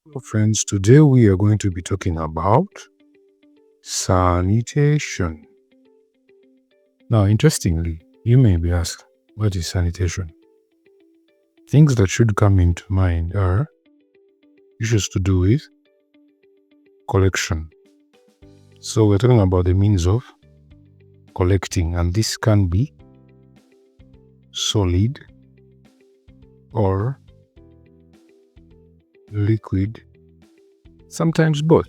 Hello friends, today we are going to be talking about sanitation. Now, interestingly, you may be asked, what is sanitation? Things that should come into mind are issues to do with collection. So we're talking about the means of collecting, and this can be solid or liquid, sometimes both.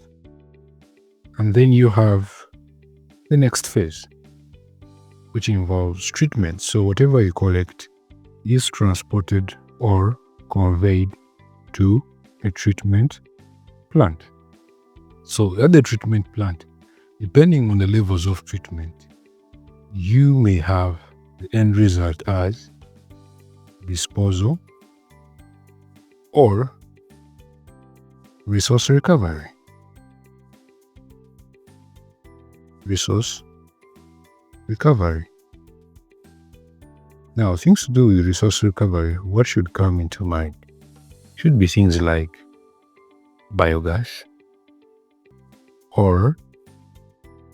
And then you have the next phase, which involves treatment. So whatever you collect is transported or conveyed to a treatment plant. So at the treatment plant, depending on the levels of treatment, you may have the end result as disposal or resource recovery. Resource recovery. Now, things to do with resource recovery, what should come into mind? Should be things like biogas or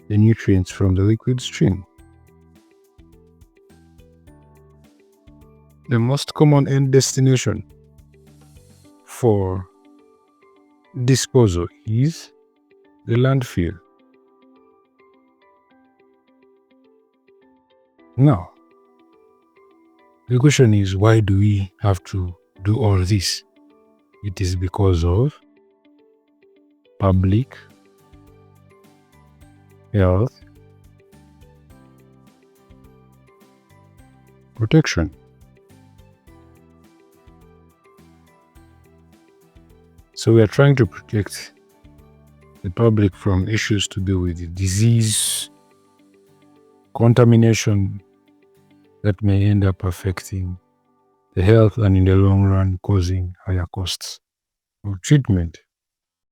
the nutrients from the liquid stream. The most common end destination for disposal is the landfill. Now, the question is, why do we have to do all this? It is because of public health protection. So we are trying to protect the public from issues to do with disease, contamination that may end up affecting the health and in the long run causing higher costs of treatment.